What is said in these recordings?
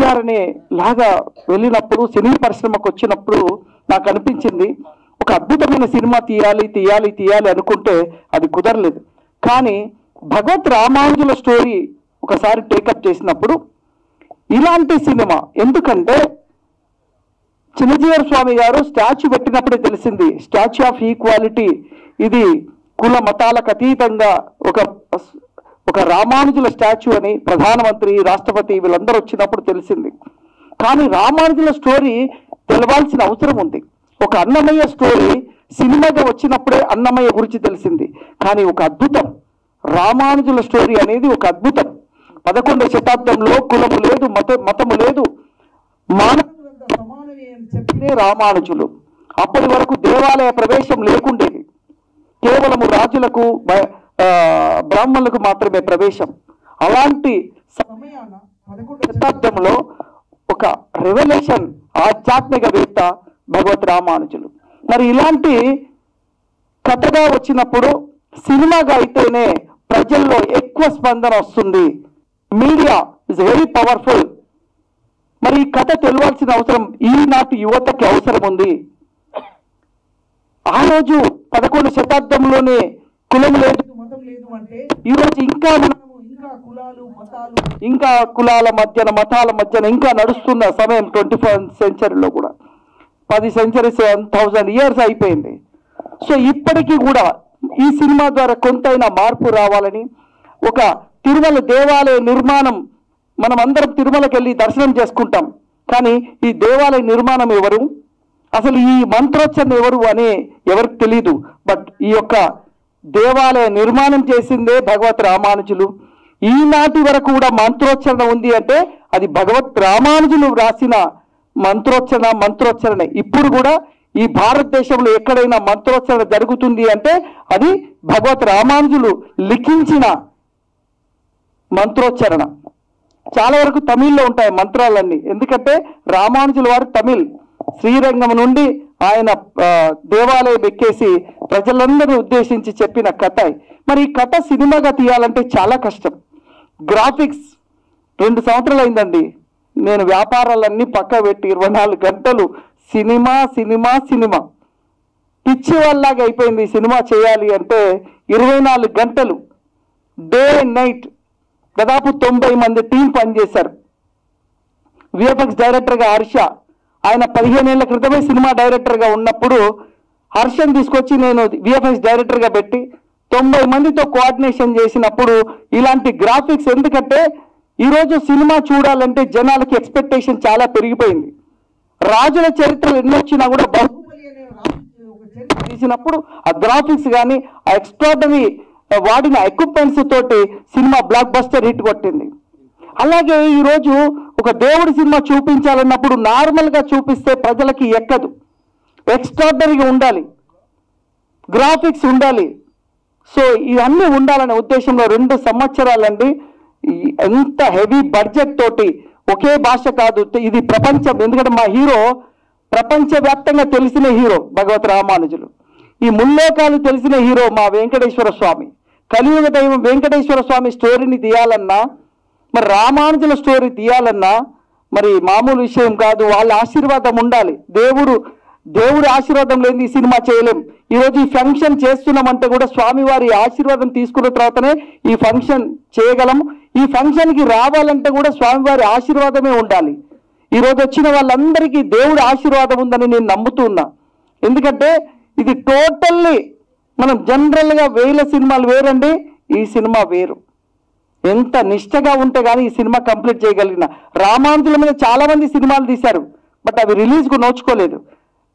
చేస్తారనే లాగా వెళ్ళినప్పుడు సినీ పరిశ్రమకు వచ్చినప్పుడు నాకు అనిపించింది ఒక అద్భుతమైన సినిమా తీయాలి అనుకుంటే అది కుదరలేదు. కానీ భగవత్ రామానుజుల స్టోరీ ఒకసారి టేకప్ చేసినప్పుడు ఇలాంటి సినిమా, ఎందుకంటే చిన్నజీవర స్వామి గారు స్టాచ్యూ పెట్టినప్పుడే తెలిసింది స్టాచ్యూ ఆఫ్ ఈక్వాలిటీ, ఇది కుల మతాలకు అతీతంగా ఒక రామానుజుల స్టాచ్యూ అని ప్రధానమంత్రి, రాష్ట్రపతి వీళ్ళందరూ వచ్చినప్పుడు తెలిసింది. కానీ రామానుజుల స్టోరీ తెలవాల్సిన అవసరం ఉంది. ఒక అన్నమయ్య స్టోరీ సినిమాగా వచ్చినప్పుడే అన్నమయ్య గురించి తెలిసింది. కానీ ఒక అద్భుతం, రామానుజుల స్టోరీ అనేది ఒక అద్భుతం. 11వ శతాబ్దంలో కులము లేదు, మతము లేదు, మానవులంతా సమానమే అని చెప్పినే రామానుజులు. అప్పటి వరకు దేవాలయ ప్రవేశం లేకుండేది, కేవలము రాజులకు బ్రాహ్మణులకు మాత్రమే ప్రవేశం. అలాంటి సమయాన 11వ శతాబ్దంలో ఒక రెవల్యూషన్ ఆధ్యాత్మికవేత్త భగవత్ రామానుజులు. మరి ఇలాంటి కథగా వచ్చినప్పుడు సినిమాగా అయితేనే ప్రజల్లో ఎక్కువ స్పందన వస్తుంది. Media is very powerful. మరి ఈ కథ తెలియాల్సిన అవసరం ఈనాటి యువతకి అవసరం ఉంది. ఆ రోజు 11వ శతాబ్దంలోనే కులం లేదు, మతం లేదు అంటే ఈరోజు ఇంకా కులాల మధ్యన మతాల మధ్యన ఇంకా నడుస్తున్న సమయం 21వ సెంచరీలో కూడా 10 సెంచరీస్ 1000 ఇయర్స్ అయిపోయింది. సో ఇప్పటికీ కూడా ఈ సినిమా ద్వారా కొంతైనా మార్పు రావాలని, ఒక తిరుమల దేవాలయ నిర్మాణం, మనం అందరం తిరుమలకి వెళ్ళి దర్శనం చేసుకుంటాం, కానీ ఈ దేవాలయ నిర్మాణం ఎవరు, అసలు ఈ మంత్రోచ్చరణ ఎవరు అని ఎవరికి తెలీదు. బట్ ఈ యొక్క దేవాలయ నిర్మాణం చేసిందే భగవత్ రామానుజులు. ఈనాటి వరకు కూడా మంత్రోచ్చరణ ఉంది అంటే అది భగవత్ రామానుజులు రాసిన మంత్రోచ్చరణ. ఇప్పుడు కూడా ఈ భారతదేశంలో ఎక్కడైనా మంత్రోచ్చరణ జరుగుతుంది అంటే అది భగవత్ రామానుజులు లిఖించిన మంత్రోచ్చరణ. చాలా వరకు తమిళ్లో ఉంటాయి మంత్రాలన్నీ, ఎందుకంటే రామానుజుల వారు తమిళ్. శ్రీరంగం నుండి ఆయన దేవాలయం ఎక్కేసి ప్రజలందరినీ ఉద్దేశించి చెప్పిన కథ. మరి ఈ కథ సినిమాగా తీయాలంటే చాలా కష్టం. గ్రాఫిక్స్ 2 సంవత్సరాలు అయిందండి. నేను వ్యాపారాలన్నీ పక్క పెట్టి 24 గంటలు సినిమా సినిమా సినిమా పిచ్చి వాళ్ళలాగా అయిపోయింది. సినిమా చేయాలి అంటే 24 గంటలు డే అండ్ నైట్. దాదాపు 90 మంది టీం పనిచేశారు. విఎఫ్ఎక్స్ డైరెక్టర్గా హర్ష, ఆయన 15 ఏళ్ల క్రితమే సినిమా డైరెక్టర్గా ఉన్నప్పుడు హర్షని తీసుకొచ్చి నేను విఎఫ్ఎక్స్ డైరెక్టర్గా పెట్టి 90 మందితో కోఆర్డినేషన్ చేసినప్పుడు ఇలాంటి గ్రాఫిక్స్, ఎందుకంటే ఈరోజు సినిమా చూడాలంటే జనాలకి ఎక్స్పెక్టేషన్ చాలా పెరిగిపోయింది. రాజుల చరిత్రలు ఎన్ని వచ్చినా కూడా బాహుబలి అనే ఒక చరిత్ర తీసినప్పుడు ఆ గ్రాఫిక్స్ కానీ ఆ ఎక్స్ట్రాడనరీ వాడిన ఎక్విప్మెంట్స్ తోటి సినిమా బ్లాక్ బస్టర్ హిట్ కొట్టింది. అలాగే ఈరోజు ఒక దేవుడి సినిమా చూపించాలన్నప్పుడు నార్మల్గా చూపిస్తే ప్రజలకి ఎక్కదు, ఎక్స్ట్రాడనరీగా ఉండాలి, గ్రాఫిక్స్ ఉండాలి. సో ఇవన్నీ ఉండాలనే ఉద్దేశంలో 2 సంవత్సరాలండి ఎంత హెవీ బడ్జెట్ తోటి, ఒకే భాష కాదు, ఇది ప్రపంచం. ఎందుకంటే మా హీరో ప్రపంచవ్యాప్తంగా తెలిసిన హీరో భగవత్ రామానుజులు. ఈ ముల్లోకాలు తెలిసిన హీరో మా వెంకటేశ్వర స్వామి. కలియుగ దైవం వెంకటేశ్వర స్వామి స్టోరీని తీయాలన్నా, మరి రామానుజుల స్టోరీ తీయాలన్నా మరి మామూలు విషయం కాదు. వాళ్ళ ఆశీర్వాదం ఉండాలి. దేవుడి ఆశీర్వాదం లేని ఈ సినిమా చేయలేం. ఈరోజు ఈ ఫంక్షన్ చేస్తున్నామంటే కూడా స్వామివారి ఆశీర్వాదం తీసుకున్న తర్వాతనే ఈ ఫంక్షన్ చేయగలము. ఈ ఫంక్షన్కి రావాలంటే కూడా స్వామివారి ఆశీర్వాదమే ఉండాలి. ఈరోజు వచ్చిన వాళ్ళందరికీ దేవుడి ఆశీర్వాదం ఉందని నేను నమ్ముతున్నా. ఎందుకంటే ఇది టోటల్లీ మనం జనరల్గా 1000 సినిమాలు వేరండి, ఈ సినిమా వేరు. ఎంత నిష్టగా ఉంటే కానీ ఈ సినిమా కంప్లీట్ చేయగలిగిన. రామానుజుల మీద చాలా మంది సినిమాలు తీశారు, బట్ అవి రిలీజ్కు నోచుకోలేదు.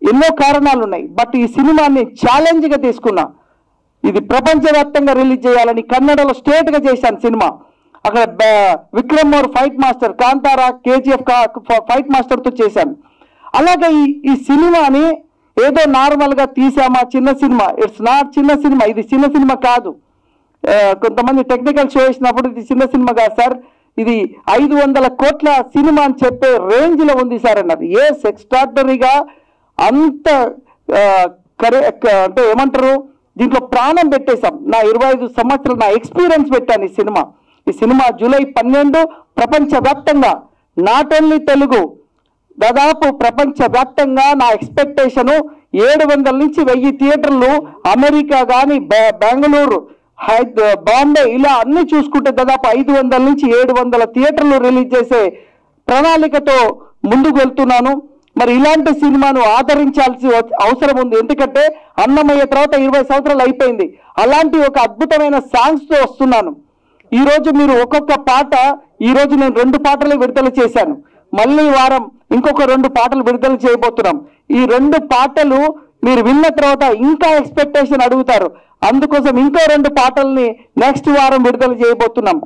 ఎన్నో కారణాలు ఉన్నాయి. బట్ ఈ సినిమాని ఛాలెంజ్గా తీసుకున్నా. ఇది ప్రపంచవ్యాప్తంగా రిలీజ్ చేయాలని కన్నడలో స్టేట్గా చేశాను సినిమా. అక్కడ Vikram more fight master, Kantara, KGF fight మాస్టర్తో చేశాను. అలాగే ఈ సినిమాని ఏదో నార్మల్గా తీసామా చిన్న సినిమా, ఇట్స్ నాట్ చిన్న సినిమా, ఇది చిన్న సినిమా కాదు. కొంతమంది టెక్నికల్ షో వేసినప్పుడు ఇది చిన్న సినిమా కాదు సార్, ఇది 500 కోట్ల సినిమా అని చెప్పే రేంజ్లో ఉంది సార్ అన్నది. ఎక్స్ట్రాడనరీగా అంత అంటే ఏమంటారు, దీంట్లో ప్రాణం పెట్టేశాం. నా 25 సంవత్సరాలు నా ఎక్స్పీరియన్స్ పెట్టాను ఈ సినిమా. జూలై 12 ప్రపంచవ్యాప్తంగా నాట్ ఓన్లీ తెలుగు, దాదాపు ప్రపంచవ్యాప్తంగా నా ఎక్స్పెక్టేషను 700 నుంచి 1000 థియేటర్లు, అమెరికా కానీ బెంగళూరు, బాంబే, ఇలా అన్ని చూసుకుంటే దాదాపు 500 నుంచి 700 థియేటర్లు రిలీజ్ చేసే ప్రణాళికతో ముందుకు వెళ్తున్నాను. మరి ఇలాంటి సినిమాను ఆదరించాల్సి అవసరం ఉంది. ఎందుకంటే అన్నమయ్య తర్వాత 20 సంవత్సరాలు అయిపోయింది. అలాంటి ఒక అద్భుతమైన సాంగ్స్తో వస్తున్నాను. ఈరోజు మీరు ఒక్కొక్క పాట, ఈరోజు నేను 2 పాటలు విడుదల చేశాను. మళ్ళీ వారం ఇంకొక 2 పాటలు విడుదల చేయబోతున్నాం. ఈ 2 పాటలు మీరు విన్న తర్వాత ఇంకా ఎక్స్పెక్టేషన్ అడుగుతారు. అందుకోసం ఇంకో 2 పాటల్ని నెక్స్ట్ వారం విడుదల చేయబోతున్నాం.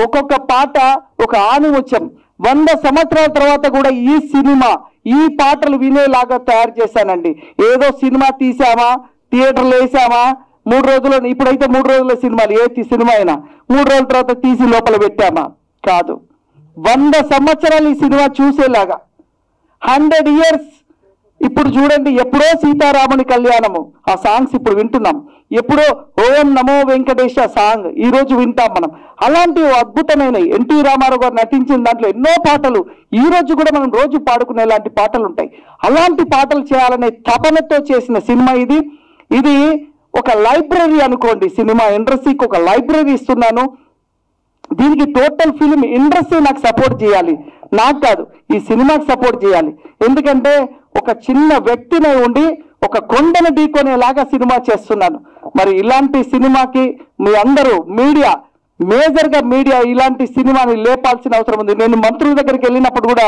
ఒక్కొక్క పాట ఒక ఆణిముత్యం. 100 సంవత్సరాల తర్వాత కూడా ఈ సినిమా, ఈ పాటలు వినేలాగా తయారు చేశానండి. ఏదో సినిమా తీసామా, థియేటర్లు వేసామా, 3 రోజులు, ఇప్పుడైతే 3 రోజుల సినిమాలు, ఏ సినిమా అయినా 3 రోజుల తర్వాత తీసి లోపల పెట్టామా, కాదు. 100 సంవత్సరాలు ఈ సినిమా చూసేలాగా, 100 years. ఇప్పుడు చూడండి, ఎప్పుడో సీతారాముని కళ్యాణము ఆ సాంగ్స్ ఇప్పుడు వింటున్నాం. ఎప్పుడో ఓం నమో వెంకటేశ సాంగ్ ఈరోజు వింటాం మనం. అలాంటి అద్భుతమైన ఎన్టీ రామారావు గారు నటించిన దాంట్లో ఎన్నో పాటలు ఈ రోజు కూడా మనం రోజు పాడుకునే లాంటి పాటలు ఉంటాయి. అలాంటి పాటలు చేయాలనే తపనతో చేసిన సినిమా ఇది. ఇది ఒక లైబ్రరీ అనుకోండి. సినిమా ఇండస్ట్రీకి ఒక లైబ్రరీ ఇస్తున్నాను. దీనికి టోటల్ ఫిలిం ఇండస్ట్రీ నాకు సపోర్ట్ చేయాలి, నాకు కాదు, ఈ సినిమాకి సపోర్ట్ చేయాలి. ఎందుకంటే ఒక చిన్న వ్యక్తిని ఉండి ఒక కొండను ఢీకొనేలాగా సినిమా చేస్తున్నాను. మరి ఇలాంటి సినిమాకి మీ అందరూ మీడియా, మేజర్గా మీడియా ఇలాంటి సినిమాని లేపాల్సిన అవసరం ఉంది. నేను మంత్రుల దగ్గరికి వెళ్ళినప్పుడు కూడా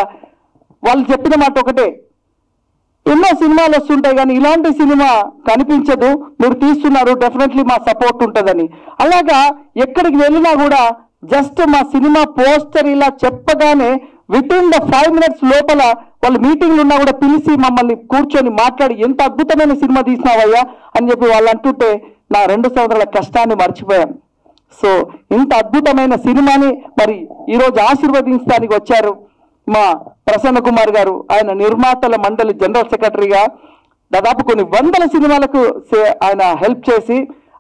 వాళ్ళు చెప్పిన మాట ఒకటే, ఎన్నో సినిమాలు వస్తుంటాయి కానీ ఇలాంటి సినిమా కనిపించదు, మీరు తీస్తున్నారు, డెఫినెట్లీ మా సపోర్ట్ ఉంటుందని. అలాగా ఎక్కడికి వెళ్ళినా కూడా జస్ట్ మా సినిమా పోస్టర్ ఇలా చెప్పగానే వితిన్ ద 5 minutes లోపల వాళ్ళు మీటింగ్లు ఉన్నా కూడా పిలిచి మమ్మల్ని కూర్చొని మాట్లాడి ఎంత అద్భుతమైన సినిమా తీసినావయ్యా అని చెప్పి వాళ్ళు అంటుంటే నా 2 సంవత్సరాల కష్టాన్ని మర్చిపోయాను. సో ఇంత అద్భుతమైన సినిమాని మరి ఈరోజు ఆశీర్వదించడానికి వచ్చారు మా ప్రసన్న కుమార్ గారు. ఆయన నిర్మాతల మండలి జనరల్ సెక్రటరీగా దాదాపు కొన్ని 100 సినిమాలకు ఆయన హెల్ప్ చేసి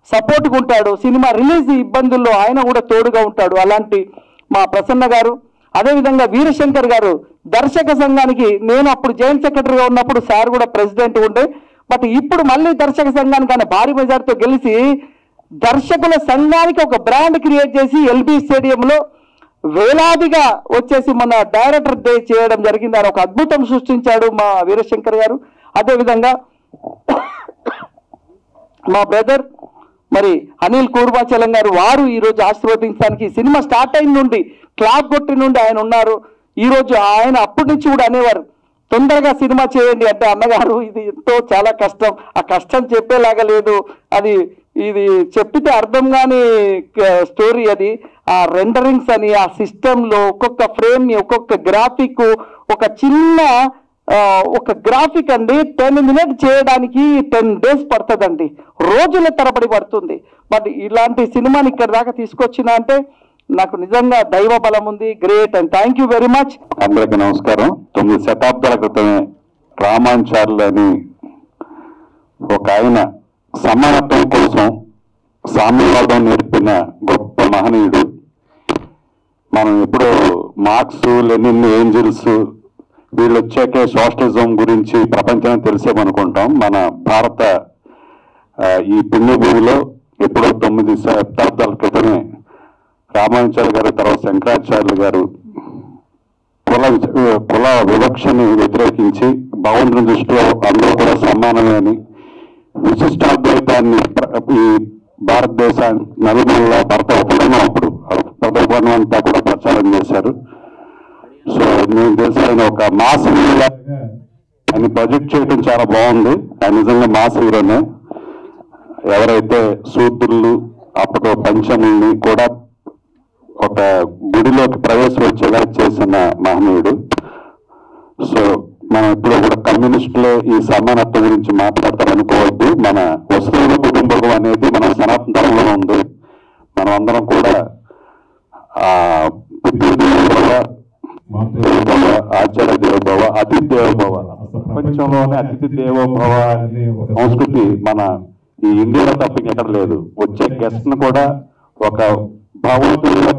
సపోర్ట్గా ఉంటాడు. సినిమా రిలీజ్ ఇబ్బందుల్లో ఆయన కూడా తోడుగా ఉంటాడు. అలాంటి మా ప్రసన్న గారు, అదేవిధంగా వీరశంకర్ గారు దర్శక సంఘానికి, నేను అప్పుడు జాయింట్ సెక్రటరీగా ఉన్నప్పుడు సార్ కూడా ప్రెసిడెంట్ ఉండే, బట్ ఇప్పుడు మళ్ళీ దర్శక సంఘానికి ఆయన భారీ మెజార్టీతో గెలిచి దర్శకుల సంఘానికి ఒక బ్రాండ్ క్రియేట్ చేసి ఎల్బీ స్టేడియంలో వేలాదిగా వచ్చేసి మన డైరెక్టర్ డే చేయడం జరిగింది. ఆయన ఒక అద్భుతం సృష్టించాడు మా వీరశంకర్ గారు. అదేవిధంగా మా బ్రదర్ మరి అనిల్ కూర్మాచలం గారు, వారు ఈరోజు ఆశీర్వదించడానికి సినిమా స్టార్ట్ అయిన నుండి క్లాప్ కొట్టి నుండి ఆయన ఉన్నారు. ఈరోజు ఆయన అప్పటి నుంచి కూడా అనేవారు, తొందరగా సినిమా చేయండి అంటే, అన్నగారు ఇది ఎంతో చాలా కష్టం, ఆ కష్టం చెప్పేలాగా లేదు, అది ఇది చెప్పితే అర్థం కాని స్టోరీ. అది ఆ రెండరింగ్స్ అని, ఆ సిస్టంలో ఒక్కొక్క ఫ్రేమ్, ఒక్కొక్క గ్రాఫిక్, ఒక చిన్న ఒక గ్రాఫిక్ అండి 10 minutes చేయడానికి 10 days పడుతుందండి, రోజుల తరబడి పడుతుంది. మరి ఇలాంటి సినిమాని ఇక్కడ దాకా తీసుకొచ్చిన అంటే నాకు నిజంగా దైవ బలం ఉంది. Great and thank you very much. అందరికీ నమస్కారం. 9 శతాబ్దాల క్రితమే రామానుజాచార్యులు అని ఒక ఆయన సమానత్వం కోసం సామ్యవాదం నేర్పిన గొప్ప మహనీయుడు. మనం ఎప్పుడో మార్క్స్, లెనిన్, ఏంజల్స్ వీళ్ళు వచ్చాకే సోషలిజం గురించి ప్రపంచానికి తెలిసేమనుకుంటాం. మన భారత ఈ పుణ్యభూమిలో ఎప్పుడో 9 శతాబ్దాల క్రితమే రామానుజాచార్య గారు, తర్వాత శంకరాచార్యులు గారు కుల వివక్షని వ్యతిరేకించి భగవంతుని దృష్టిలో అందరూ కూడా సమానమే అని విశిష్టాద్వైతాన్ని ఈ భారతదేశాన్ని నలుమూల భరతవర్ణం, అప్పుడు భరతవర్ణం అంతా కూడా ప్రచారం చేశారు. సో నేను తెలిసిన ఒక మాస్ హీరో ఆయన ప్రొజెక్ట్ చేయడం చాలా బాగుంది. ఆయన నిజంగా మాస్ హీరోనే. ఎవరైతే సూత్రులు, అప్పటి పంచముల్ని కూడా ఒక గుడిలోకి ప్రవేశించేలా చేసిన మహనీయుడు. సో మనం ఇప్పుడు కూడా కమ్యూనిస్టులే ఈ సమానత్వం గురించి మాట్లాడతారనుకోవద్దు. మన వసుదైవ కుటుంబకం అనేది మన సనాతన ధర్మంలో ఉంది. మనం అందరం కూడా ఆచార్య దేవోభవ, అతిథి దేవోభవ, ప్రపంచంలోనే అతిథి దేవోభవ సంస్కృతి మన ఈ ఇండియాలో తప్ప ఎక్కడ లేదు. వచ్చే గెస్ట్ ను కూడా ఒక భగవంతుడిగా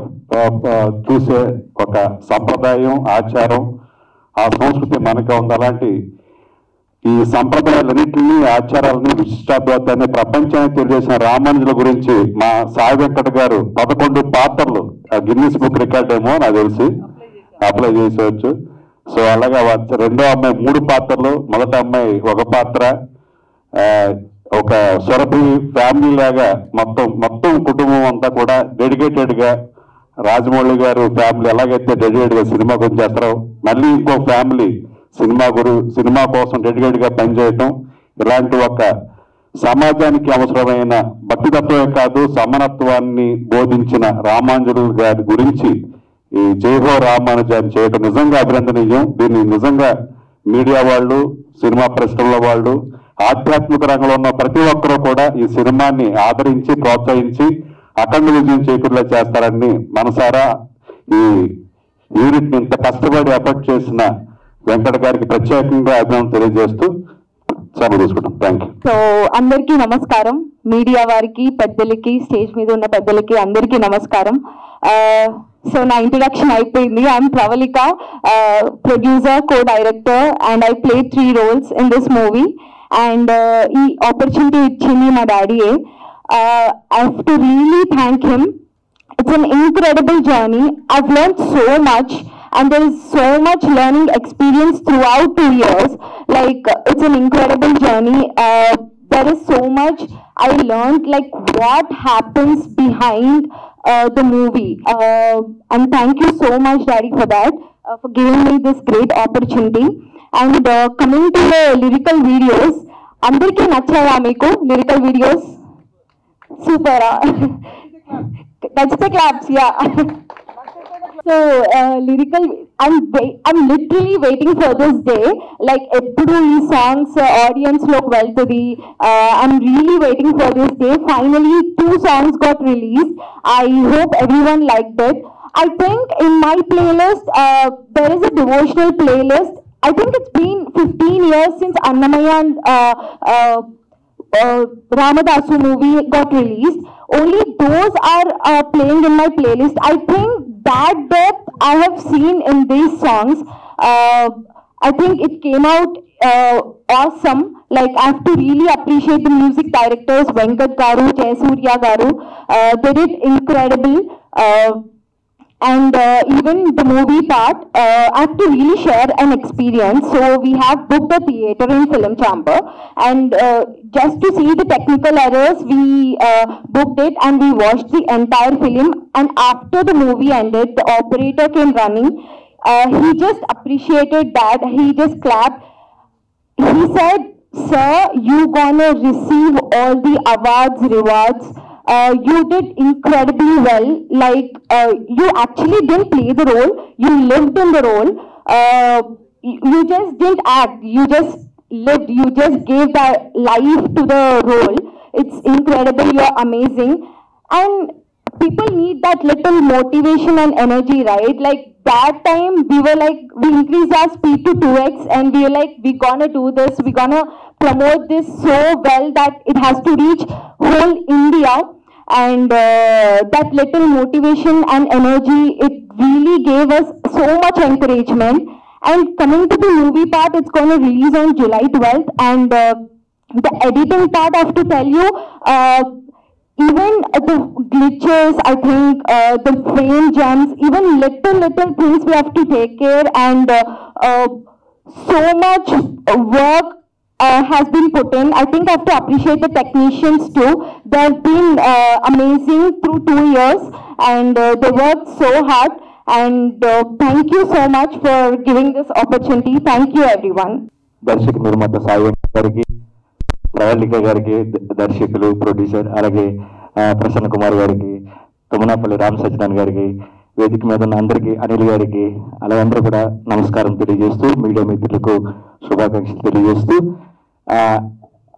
చూసే ఒక సంప్రదాయం, ఆచారం, ఆ సంస్కృతి మనకే ఉంది. అలాంటి ఈ సంప్రదాయాలన్నింటినీ, ఆచారాలని, విశిష్టాద్వైతాన్ని ప్రపంచానికి తెలియజేసిన రామానుజుల గురించి మా సాయి వెంకట గారు 11 పాత్రలు గిన్నిస్ బుక్ రికార్డ్ ఏమో నాకు తెలిసి అప్లై చేసేవచ్చు. సో అలాగా రెండో అమ్మాయి 3 పాత్రలు, మొదటి అమ్మాయి 1 పాత్ర, ఒక సురభి ఫ్యామిలీ లాగా మొత్తం కుటుంబం అంతా కూడా డెడికేటెడ్ గా రాజమౌళి గారు ఫ్యామిలీ ఎలాగైతే డెడికేటెడ్ గా సినిమా గురించి చేస్తారో మళ్ళీ ఇంకో ఫ్యామిలీ సినిమా కోసం డెడికేటెడ్ గా పనిచేయటం, ఇలాంటి ఒక సమాజానికి అవసరమైన భక్తితత్వమే కాదు సమానత్వాన్ని బోధించిన రామానుజులు గారి గురించి ఈ జైహో రామానుజాన్ని చేయటం నిజంగా అభినందనీయం. దీన్ని నిజంగా మీడియా వాళ్ళు, సినిమా పరిశ్రమల వాళ్ళు, ఆధ్యాత్మిక రంగంలో ఉన్న ప్రతి ఒక్కరూ కూడా ఈ సినిమాని ఆదరించి ప్రోత్సహించి అఖండ విజయం చేకూరేలా చేస్తారని మనసారా ఈ యూనిట్ ఇంత కష్టపడి ఎఫర్ట్ చేసిన వెంకట గారికి ప్రత్యేకంగా అభినందన తెలియజేస్తూ సెలవు తీసుకుంటాం. Thank you. సో అందరికీ నమస్కారం. మీడియా వారికి, పెద్దలకి, స్టేజ్ మీద ఉన్న పెద్దలకి అందరికీ నమస్కారం. సో నా ఇంట్రడక్షన్ అయిపోయింది. I'm Pravalika, producer, co-director, and I played 3 roles in this movie. And ఈ ఆపర్చునిటీ ఇచ్చింది మా డాడీయే. I have to really thank him. It's an incredible journey. I've learned so much, and there is so much learning experience throughout 2 years. Like, it's an incredible journey. There is so much I learned, like what happens behind the movie. And thank you so much, Daddy, for that, for giving me this great opportunity. And coming to the lyrical videos, అందరికీ నచ్చాయా మీకు lyrical videos? Super. That's the claps, yeah. So lyrical, I'm literally waiting for this day. Like eppudu ee songs audience lok veltadi. I'm really waiting for this day. Finally 2 songs got released. I hope everyone liked it. I think in my playlist there is a devotional playlist. I think it's been 15 years since Annamaya and Ramadasu movie got released. Only those are playing in my playlist. I think that depth I have seen in these songs. I think it came out awesome. Like, I have to really appreciate the music directors, Venkat Garu, Jayasuriya Garu. They did incredible. And even the movie part, I have to really share an experience. So we have booked a theater in Film Chamber, and just to see the technical errors, we booked it and we watched the entire film. And after the movie ended, the operator came running. He just appreciated that. He just clapped. He said, "Sir, you gonna receive all the awards, rewards. You did incredibly well. Like, you actually didn't play the role, you lived in the role. You just didn't act, you just lived, you just gave that life to the role. It's incredible, you're amazing." And people need that little motivation and energy, right? Like, that time we were like, we increased our speed to 2x and we were like, we're gonna do this, we're gonna promote this so well that it has to reach whole India. And that little motivation and energy, it really gave us so much encouragement. And coming to the movie part, it's going to release on July 12th. And the editing part, I have to tell you, even the glitches, I think, the frame jumps, even little things we have to take care. And so much work has been put in. I think I have to appreciate the technicians too. They have been amazing through 2 years, and they worked so hard. And thank you so much for giving this opportunity. Thank you, everyone. దర్శక నిర్మాత సాయి గారికి, ప్రవళిక గారికి, దర్శకులు, producer, అలాగే ప్రసన్న కుమార్ గారికి, తుమ్మనాపల్లి రామ్ సజ్జనాన్ గారికి, వేదిక మీద ఉన్న అందరికీ, అనిల్ గారికి, అలాగే అందరూ కూడా నమస్కారం తెలియజేస్తూ, మీడియా మిత్రులకు శుభాకాంక్షలు తెలియజేస్తూ,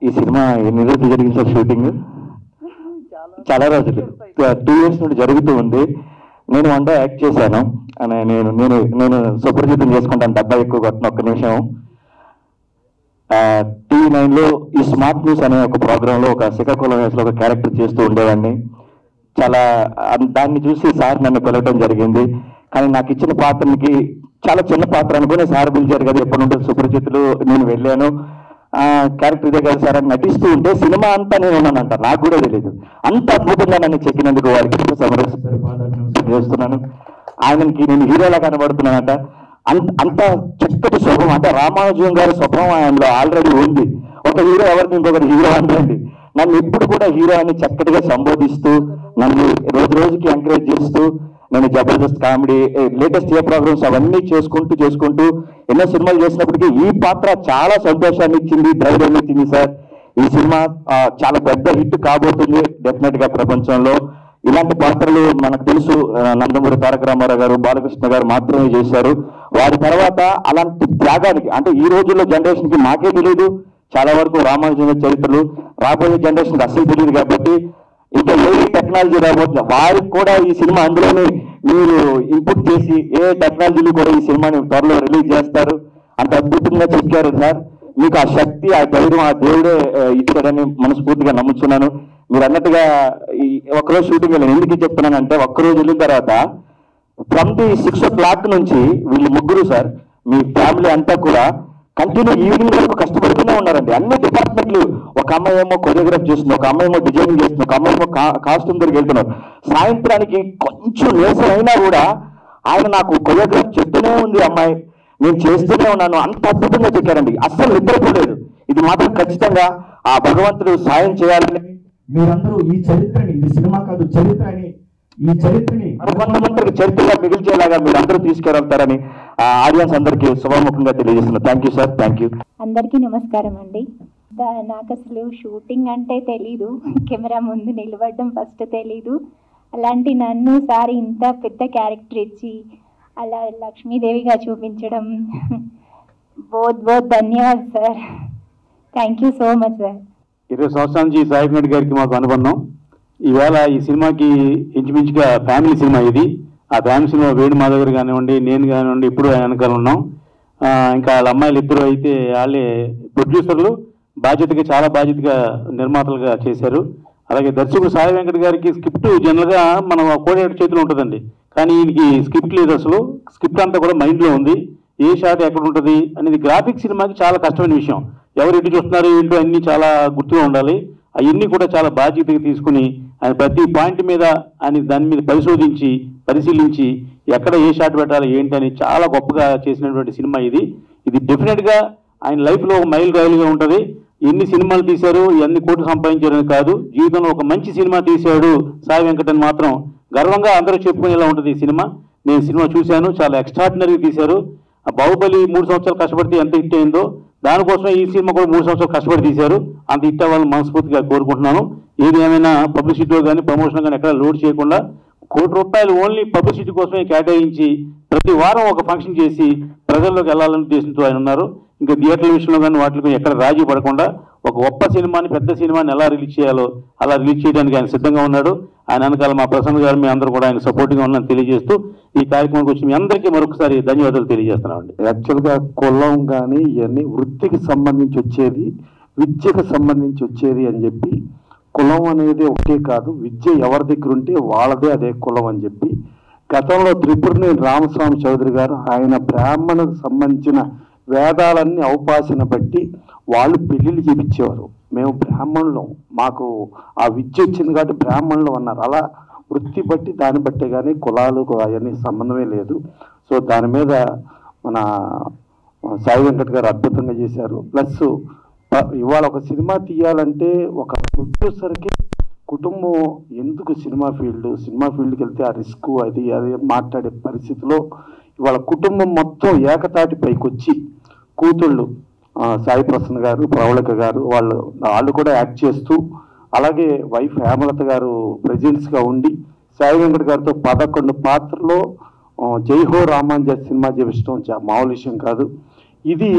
ఈ సినిమా ఎన్ని రోజులు జరిగింది సార్ షూటింగ్? చాలా రోజులు, 2 years నుండి జరుగుతూ ఉంది. నేను 1 day యాక్ట్ చేశాను. నేను సుప్రజితం చేసుకుంటాను, డబ్బా ఎక్కువ కొట్టిన. ఒక్క నిమిషం. TV9లో ఈ స్మార్ట్ న్యూస్ అనే ఒక ప్రోగ్రాంలో ఒక శ్రీకాకుళం వయసులో ఒక క్యారెక్టర్ చేస్తూ ఉండేవాడిని. చాలా దాన్ని చూసి సార్ నన్ను పిలవడం జరిగింది. కానీ నాకు ఇచ్చిన పాత్రకి చాలా చిన్న పాత్ర అనుకుని సార్ పిలిచారు కదా, ఎప్పటి నుండి సుపరిచితులు, నేను వెళ్ళాను. క్యారెక్టర్ ఇదే కదా సార్ అని నటిస్తూ ఉంటే సినిమా అంతా నేను ఉన్నానంట, నాకు కూడా తెలియదు. అంత అద్భుతంగా నన్ను చెక్కినందుకు వారికి చేస్తున్నాను. ఆయనకి నేను హీరోలా కనబడుతున్నానంట. అంత చక్కటి స్వభావం, అంటే రామానుజం గారి స్వభావం ఆయనలో ఆల్రెడీ ఉంది. ఒక హీరో ఎవరికి ఇంకొకటి హీరో అంటండి. నన్ను ఎప్పుడు కూడా హీరో అని చక్కటిగా సంబోధిస్తూ, నన్ను రోజు రోజుకి ఎంకరేజ్ చేస్తూ, నేను జబర్దస్త్ కామెడీ, లేటెస్ట్ ఏ ప్రోగ్రామ్స్ అవన్నీ చేసుకుంటూ ఎన్నో సినిమాలు చేసినప్పటికీ ఈ పాత్ర చాలా సంతోషాన్ని ఇచ్చింది, ధైర్యాన్ని ఇచ్చింది సార్. ఈ సినిమా చాలా పెద్ద హిట్ కాబోతుంది డెఫినెట్ గా ప్రపంచంలో. ఇలాంటి పాత్రలు మనకు తెలుసు, నందమూరి తారక రామారావు గారు, బాలకృష్ణ గారు మాత్రమే చేశారు. వారి తర్వాత అలాంటి త్యాగానికి, అంటే ఈ రోజుల్లో జనరేషన్ కి మాకే తెలియదు చాలా వరకు రామానుజం చరిత్రలు, రాబోయే జనరేషన్ కి అస్సలు తెలియదు. కాబట్టి ఇంకా ఏ టెక్నాలజీ రాబోతుంది, వారికి కూడా ఈ సినిమా అందులోనే మీరు ఇన్పుట్ చేసి ఏ టెక్నాలజీలు కూడా ఈ సినిమాని త్వరలో రిలీజ్ చేస్తారు. అంత అద్భుతంగా చెప్పారు సార్. మీకు ఆ శక్తి, ఆ ధైర్యం ఆ దేవుడే ఇచ్చాడని మనస్ఫూర్తిగా నమ్ముతున్నాను. మీరు అన్నట్టుగా ఈ ఒక్కరోజు షూటింగ్ వెళ్ళాను. ఎందుకు చెప్తున్నానంటే, ఒక్కరోజు వెళ్ళిన తర్వాత ఫ్రమ్ ది 6 o'clock నుంచి వీళ్ళు ముగ్గురు సార్, మీ ఫ్యామిలీ అంతా కూడా కంటిన్యూ ఈవినింగ్ వరకు కష్టపడుతూనే ఉన్నారండి. అన్ని డిపార్ట్మెంట్లు, ఒక అమ్మాయి ఏమో కొరియోగ్రాఫ్ చేస్తుంది, ఒక అమ్మాయి ఏమో డిజైనింగ్ చేస్తుంది, ఒక అమ్మాయి ఏమో కాస్ట్యూమ్ దగ్గరికి వెళ్తున్నారు. సాయంత్రానికి కొంచెం లేసర్ అయినా కూడా ఆయన నాకు కొరియోగ్రాఫ్ చెప్తూనే ఉంది అమ్మాయి, నేను చేస్తూనే ఉన్నాను. అంత అద్భుతంగా చెప్పారండి, అస్సలు నిద్రపోలేదు. ఇది మాత్రం ఖచ్చితంగా ఆ భగవంతుడు సాయం చేయాలని మీరందరూ ఈ చరిత్రని, ఇది సినిమా కాదు చరిత్ర అని, ఈ చరిత్రని మరికొంతమందికి చరిత్రగా మిగిల్చేలాగా మీరు అందరూ తీసుకెళ్తారని ఆడియన్స్ అందరికీ శుభముఖంగా తెలియజేస్తున్నారు. Thank you sir, thank you. అందరికీ నమస్కారం అండి. నాకు అసలు షూటింగ్ అంటే తెలీదు, కెమెరా ముందు నిలబడడం ఫస్ట్ తెలీదు. అలాంటి నన్ను సార్ ఇంత పెద్ద క్యారెక్టర్ ఇచ్చి అలా లక్ష్మీదేవిగా చూపించడం బోత్ ధన్యవాదాలు sir. Thank you so much sir. 20 సంవత్సరాల నుంచి సాయి వెంకట్ గారికి మాకు అనుబంధం. ఈవేళ ఈ సినిమాకి ఇంచుమించుగా ఫ్యామిలీ సినిమా ఇది. ఆ ఫ్యామిలీ సినిమా వేణు మాధవ్ గారు కానివ్వండి, నేను కానివ్వండి, ఇప్పుడు వెనకాల ఉన్నాం. ఇంకా వాళ్ళ అమ్మాయిలు ఇద్దరు అయితే వాళ్ళే ప్రొడ్యూసర్లు, చాలా బాధ్యతగా నిర్మాతలుగా చేశారు. అలాగే దర్శకుడు సాయి వెంకట్ గారికి స్క్రిప్ట్ జనరల్గా మనం కోడేటి చేతిలో ఉంటుందండి, కానీ ఈయనకి స్క్రిప్ట్ లేదు. అసలు స్క్రిప్ట్ అంతా కూడా మైండ్లో ఉంది, ఏ షాట్ ఎక్కడ ఉంటుంది అనేది. గ్రాఫిక్ సినిమాకి చాలా కష్టమైన విషయం, ఎవరు ఎటు చూస్తున్నారు ఏంటో అన్ని చాలా గుర్తుగా ఉండాలి. అవన్నీ కూడా చాలా బాధ్యతగా తీసుకుని ఆయన ప్రతి పాయింట్ మీద ఆయన దాని మీద పరిశీలించి ఎక్కడ ఏ షాట్ పెట్టాలి ఏంటని చాలా గొప్పగా చేసినటువంటి సినిమా ఇది. డెఫినెట్గా ఆయన లైఫ్లో ఒక మైల్ రాయిలుగా ఉంటుంది. ఎన్ని సినిమాలు తీశారు, ఎన్ని కోట్లు సంపాదించారని కాదు, జీవితంలో ఒక మంచి సినిమా తీశాడు సాయి వెంకట్ అని మాత్రం గర్వంగా అందరూ చెప్పుకునేలా ఉంటుంది ఈ సినిమా. నేను సినిమా చూశాను, చాలా ఎక్స్ట్రాడినరీగా తీశారు. ఆ బాహుబలి 3 సంవత్సరాలు కష్టపడితే ఎంత హిట్ అయిందో, దానికోసమే ఈ సినిమా కూడా 3 సంవత్సరాలు కష్టపడి తీశారు. అంత హిట్ అవ్వాలని మనస్ఫూర్తిగా కోరుకుంటున్నాను. ఏది ఏమైనా పబ్లిసిటీలో కానీ ప్రమోషన్ కానీ ఎక్కడ లోడ్ చేయకుండా ₹1 కోటి ఓన్లీ పబ్లిసిటీ కోసమే కేటాయించి ప్రతి వారం ఒక ఫంక్షన్ చేసి ప్రజల్లోకి వెళ్ళాలని ఉద్దేశంతో ఆయన ఉన్నారు. ఇంకా థియేటర్ల విషయంలో కానీ వాటికి ఎక్కడ రాజీ పడకుండా ఒక గొప్ప సినిమాని, పెద్ద సినిమాని ఎలా రిలీజ్ చేయాలో అలా రిలీజ్ చేయడానికి ఆయన సిద్ధంగా ఉన్నాడు. ఆయన వెనకాల మా ప్రసన్న గారు, మీ అందరూ కూడా ఆయన సపోర్ట్గా ఉన్నారని తెలియజేస్తూ ఈ కార్యక్రమానికి వచ్చి మీ అందరికీ మరొకసారి ధన్యవాదాలు తెలియజేస్తున్నామండి. యాక్చువల్గా కులం కానీ ఇవన్నీ వృత్తికి సంబంధించి వచ్చేది, విద్యకు సంబంధించి వచ్చేది అని చెప్పి, కులం అనేది ఒకటే కాదు, విద్య ఎవరి దగ్గర ఉంటే వాళ్ళదే అదే కులం అని చెప్పి గతంలో త్రిపురనేని రామస్వామి చౌదరి గారు ఆయన బ్రాహ్మణకు సంబంధించిన వేదాలన్నీ అవపాసన బట్టి వాళ్ళు పెళ్లిళ్ళు చేపించేవారు. మేము బ్రాహ్మణులం, మాకు ఆ విద్య వచ్చింది కాబట్టి బ్రాహ్మణులు అన్నారు. అలా వృత్తి బట్టి దాన్ని బట్టే కానీ కులాలు అవన్నీ సంబంధమే లేదు. సో దాని మీద మన సాయి వెంకట్ గారు అద్భుతంగా చేశారు. ప్లస్ ఇవాళ ఒక సినిమా తీయాలంటే ఒక ప్రొడ్యూసర్కి కుటుంబం ఎందుకు సినిమా ఫీల్డ్కి వెళ్తే ఆ రిస్క్ అది మాట్లాడే పరిస్థితిలో ఇవాళ కుటుంబం మొత్తం ఏకతాటి పైకి వచ్చి కూతుళ్ళు సాయి ప్రసన్న గారు, ప్రవళిక గారు వాళ్ళు కూడా యాక్ట్ చేస్తూ, అలాగే వైఫ్ హేమలత గారు ప్రెజెంట్స్గా ఉండి సాయి వెంకట్ గారితో 11 పాత్రలో జై హో రామాంజ సినిమా చేపించడం మామూలు విషయం కాదు. ఇది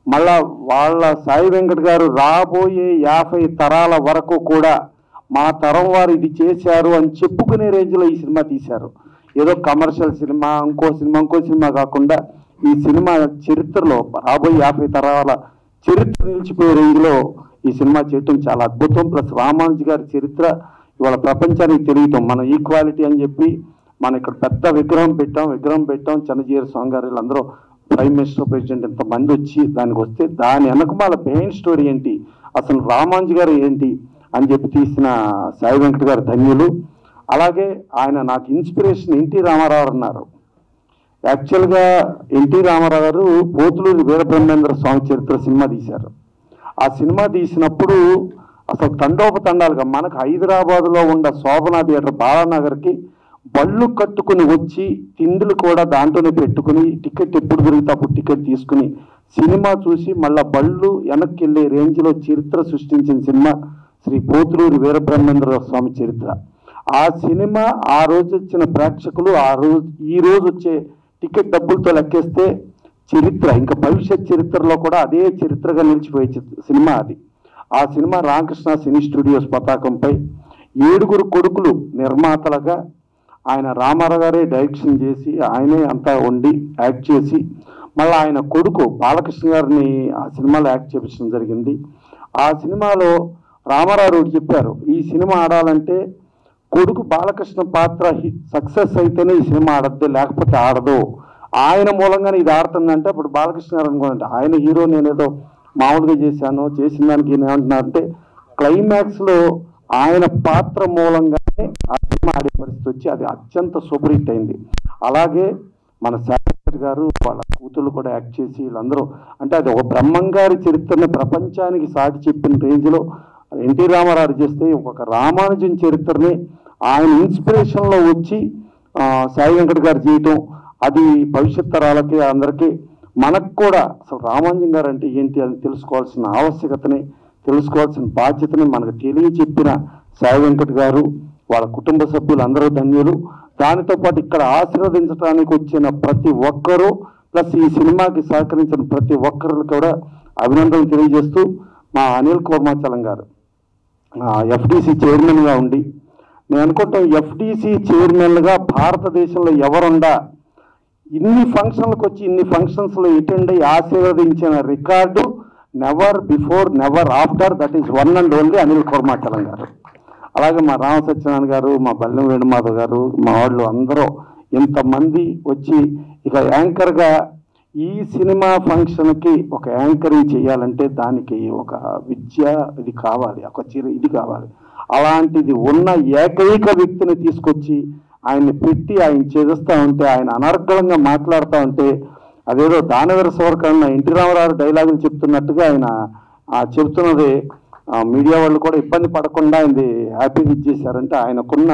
మళ్ళా వాళ్ళ సాయి వెంకట్ గారు రాబోయే 50 తరాల వరకు కూడా మా తరం వారు ఇది చేశారు అని చెప్పుకునే రేంజ్లో ఈ సినిమా తీశారు. ఏదో కమర్షియల్ సినిమా, ఇంకో సినిమా కాకుండా ఈ సినిమా చరిత్రలో రాబోయే 50 తరాల చరిత్ర నిలిచిపోయే రేంజ్లో ఈ సినిమా చేయటం చాలా అద్భుతం. ప్లస్ రామానుజు గారి చరిత్ర ఇవాళ ప్రపంచానికి తెలియటం మన ఈక్వాలిటీ అని చెప్పి మనం ఇక్కడ పెద్ద విగ్రహం పెట్టాం చిన్నజీర స్వామి గారు వీళ్ళందరూ ప్రైమ్ మినిస్టర్ ప్రెసిడెంట్ ఇంతమంది వచ్చి దానికి వస్తే దాని వెనకమాల మెయిన్ స్టోరీ ఏంటి, అసలు రామాంజీ గారు ఏంటి అని చెప్పి తీసిన సాయి వెంకట గారు ధన్యులు. అలాగే ఆయన నాకు ఇన్స్పిరేషన్ ఎన్టీ రామారావు అన్నారు. యాక్చువల్గా ఎన్టీ రామారావు గారు పోతులూరి వీరబ్రహ్మేంద్ర స్వామి చరిత్ర సినిమా తీశారు. ఆ సినిమా తీసినప్పుడు అసలు తండోపతండాలుగా మనకు హైదరాబాద్లో ఉన్న శోభనా థియేటర్ బాలానగర్కి బళ్ళు కట్టుకుని వచ్చి తిండులు కూడా దాంట్లోనే పెట్టుకుని టికెట్ ఎప్పుడు దొరికితే అప్పుడు టికెట్ తీసుకుని సినిమా చూసి మళ్ళా బళ్ళు వెనక్కి వెళ్ళే రేంజ్లో చరిత్ర సృష్టించిన సినిమా శ్రీ పోతులూరి వీరబ్రహ్మేంద్ర స్వామి చరిత్ర. ఆ సినిమా ఆ రోజు వచ్చిన ప్రేక్షకులు ఈ రోజు వచ్చే టికెట్ డబ్బులతో లెక్కేస్తే చరిత్ర, ఇంకా భవిష్యత్ చరిత్రలో కూడా అదే చరిత్రగా నిలిచిపోయే సినిమా అది. ఆ సినిమా రామకృష్ణ సినీ స్టూడియోస్ పతాకంపై 7 కొడుకులు నిర్మాతలుగా ఆయన రామారావు గారే డైరెక్షన్ చేసి ఆయనే అంతా వండి యాక్ట్ చేసి మళ్ళీ ఆయన కొడుకు బాలకృష్ణ గారిని ఆ సినిమాలో యాక్ట్ చేయించడం జరిగింది. ఆ సినిమాలో రామారావు చెప్పారు, ఈ సినిమా ఆడాలంటే కొడుకు బాలకృష్ణ పాత్ర సక్సెస్ అయితేనే ఈ సినిమా ఆడద్దు, లేకపోతే ఆడదు. ఆయన మూలంగానే ఇది ఆడుతుందంటే అప్పుడు బాలకృష్ణ గారు అనుకోండి ఆయన హీరో నేనేదో మామూలుగా చేసిన దానికి ఏమంటున్నారంటే క్లైమాక్స్లో ఆయన పాత్ర మూలంగానే ఆ సినిమా ఆడే పరిస్థితి వచ్చి అది అత్యంత సూపర్ హిట్ అయింది. అలాగే మన శాస్త్రి గారు వాళ్ళ కూతుళ్ళు కూడా యాక్ట్ చేసి వీళ్ళందరూ అంటే అది ఒక బ్రహ్మంగారి చరిత్రని ప్రపంచానికి సాటి చెప్పిన రేంజ్లో ఎన్టీ రామారావు చేస్తే ఒక రామానుజన్ చరిత్రని ఆయన ఇన్స్పిరేషన్లో వచ్చి సాయి వెంకట గారు చేయటం అది భవిష్యత్ తరాలకి అందరికీ మనకు కూడా అసలు రామానుజన్ గారు అంటే ఏంటి అని తెలుసుకోవాల్సిన ఆవశ్యకతని తెలుసుకోవాల్సిన బాధ్యతని మనకు తెలియచెప్పిన సాయి వెంకట గారు వాళ్ళ కుటుంబ సభ్యులు అందరూ ధన్యులు. దానితో పాటు ఇక్కడ ఆశీర్వదించడానికి వచ్చిన ప్రతి ఒక్కరూ ప్లస్ ఈ సినిమాకి సహకరించిన ప్రతి ఒక్కరు కూడా అభినందనలు తెలియజేస్తూ మా అనిల్ కోర్మాచలం గారు ఎఫ్డిసి చైర్మన్గా ఉండి నేను అనుకుంటాం ఎఫ్డిసి చైర్మన్గా భారతదేశంలో ఎవరుండా ఇన్ని ఫంక్షన్లకు వచ్చి ఇన్ని ఫంక్షన్స్లో అటెండ్ అయ్యి ఆశీర్వదించిన record never before never after, that is one and only Anil Kormachalam garu. అలాగే మా రామ సత్యనారాయణ గారు, మా బల్లెం వేణుమాధవ్ గారు, మా వాళ్ళు అందరూ ఇంతమంది వచ్చి ఇక యాంకర్గా ఈ సినిమా ఫంక్షన్కి ఒక యాంకరింగ్ చేయాలంటే దానికి ఒక విద్య ఇది కావాలి, ఒక ఇది కావాలి. అలాంటిది ఉన్న ఏకైక వ్యక్తిని తీసుకొచ్చి ఆయన్ని పెట్టి ఆయన చేస్తూ ఉంటే ఆయన అనర్గళంగా మాట్లాడుతూ ఉంటే అదేదో దానవీర సవర్కరణ ఎన్టీ రామారావు డైలాగులు చెప్తున్నట్టుగా ఆయన చెప్తున్నది మీడియా వాళ్ళు కూడా ఇబ్బంది పడకుండా ఆయన హ్యాపీగా ఇచ్చేశారంటే ఆయనకున్న